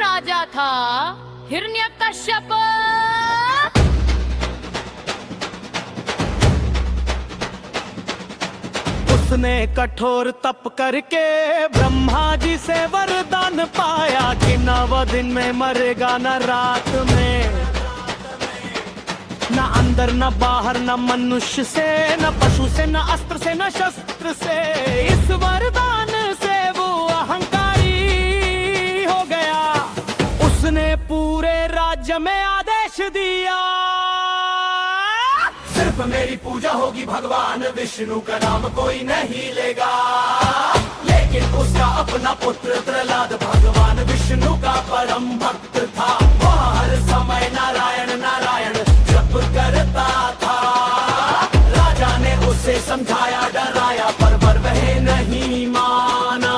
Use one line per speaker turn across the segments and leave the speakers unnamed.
राजा था हिरण्यकश्यप।
उसने कठोर तप करके ब्रह्मा जी से वरदान पाया कि 9 दिन में मरेगा न रात में। न अंदर न बाहर, न मनुष्य से, न पशु से, न अस्त्र से, न शस्त्र से। इस वरदान से वो अहंकारी हो गया। उसने पूरे राज्य में आदेश दिया, सिर्फ मेरी पूजा होगी, भगवान विष्णु का नाम कोई नहीं लेगा। लेकिन उसका अपना पुत्र प्रहलाद भगवान विष्णु का परम भक्त था। वह हर समय नारायण नारायण जप करता था। राजा ने उसे समझाया डराया पर वह नहीं माना।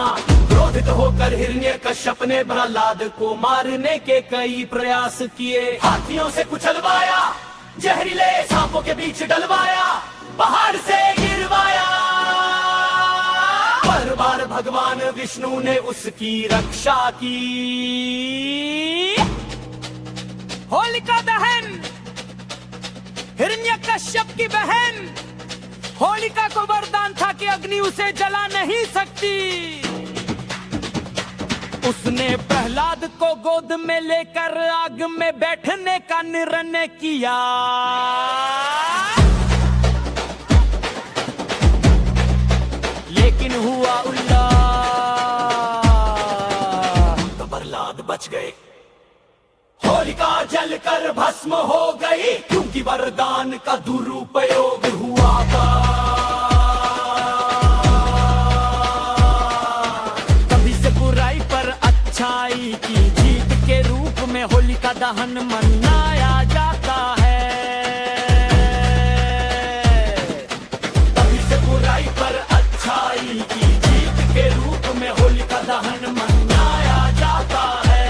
क्रोधित होकर हिरण्यकश्यप ने प्रहलाद को मारने के कई प्रयास किए। हाथियों से कुचलवाया, जहरीले सांपों के बीच डलवाया, पहाड़ से गिरवाया। पर बार भगवान विष्णु ने उसकी रक्षा की। होलिका दहन, हिरण्यकश्यप की बहन होलिका को वरदान था कि अग्नि उसे जला नहीं सकती। उसने प्रहलाद को गोद में लेकर आग में बैठने का निर्णय किया। लेकिन हुआ उल्टा, तो प्रहलाद बच गए। होलिका जलकर भस्म हो गई क्योंकि वरदान का दुरुपयोग हुआ था। तभी से बुराई पर अच्छाई की जीत के रूप में होलिका दहन मनाया जाता है। तभी से बुराई पर अच्छाई की जीत के रूप में होलिका दहन मनाया जाता है।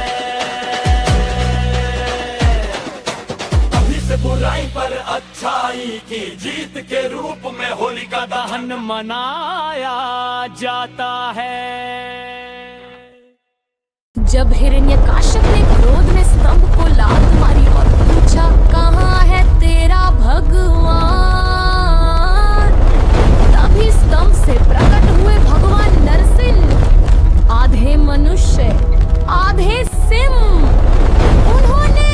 बुराई पर अच्छाई की जीत के रूप में होलिका दहन मनाया जाता है।
जब हिरण्यकश्यप ने क्रोध में स्तंभ को लात मारी और पूछा, कहाँ है तेरा भगवान? तभी स्तंभ से प्रकट हुए भगवान नरसिंह, आधे मनुष्य आधे सिंह। उन्होंने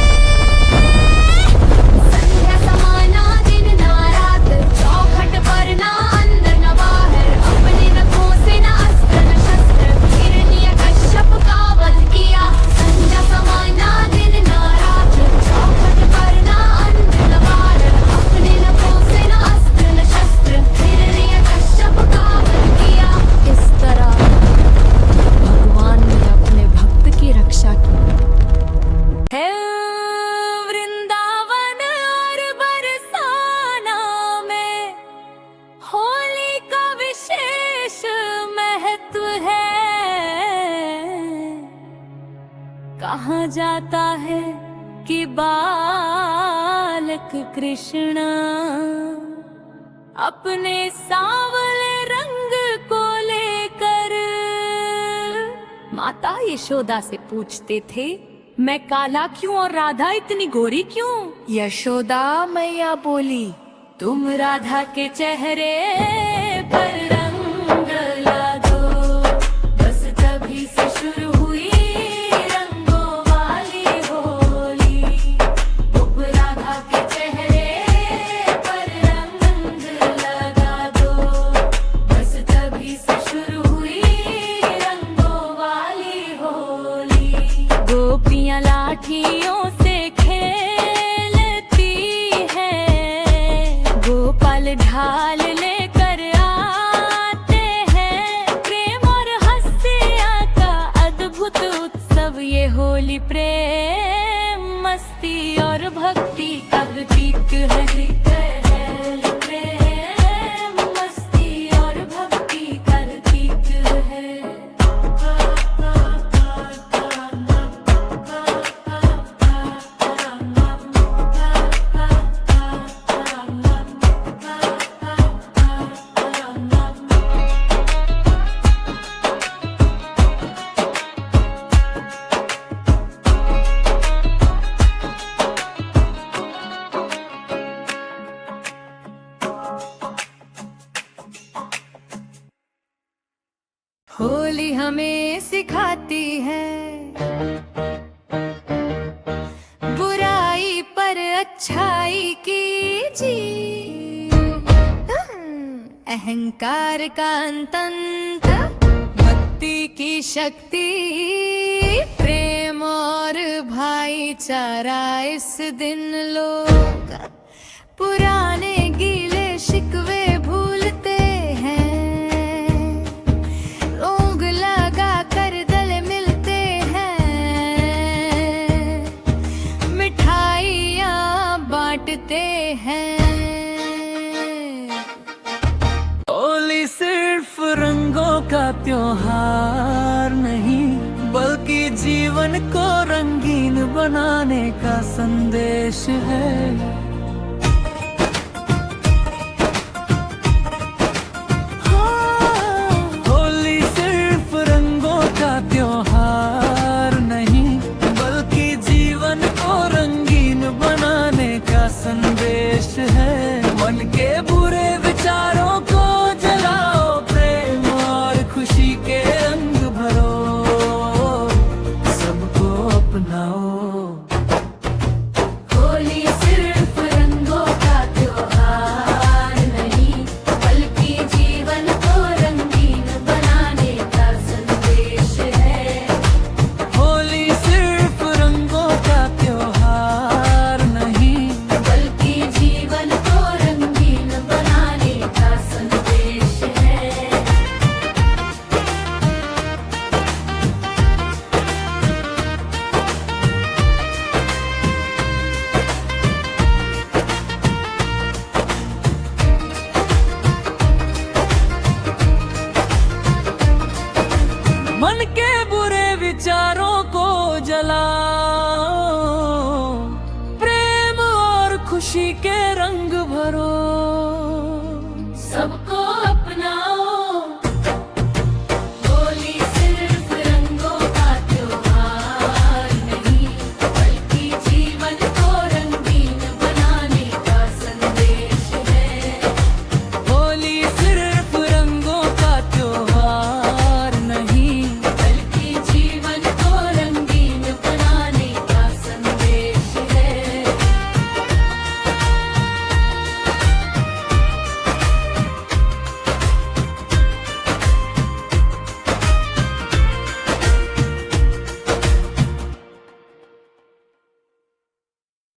कहाँ जाता है कि बालक कृष्ण अपने सांवले रंग को लेकर। माता यशोदा से पूछते थे, मैं काला क्यों और राधा इतनी गोरी क्यों? यशोदा मैया बोली, तुम राधा के चेहरे पर रंग ला दो। बस तभी से शुरू हुई लाठियों से खेलती है। गोपाल ढाल लेकर आते हैं। प्रेम और हंसिया का अद्भुत उत्सव ये होली। प्रेम मस्ती और भक्ति का प्रतीक है। प्रेम मस्ती और भक्ति का प्रतीक है। सिखाती है बुराई पर अच्छाई की जीत। अहंकार का अंत, भक्ति की शक्ति, प्रेम और भाईचारा। इस दिन लोग पुराने गीले शिकवे भूलते हैं, रोग लगा कर गले मिलते हैं, मिठाइयाँ बांटते हैं।
होली सिर्फ रंगों का त्योहार नहीं, बल्कि जीवन को रंगीन बनाने का संदेश है।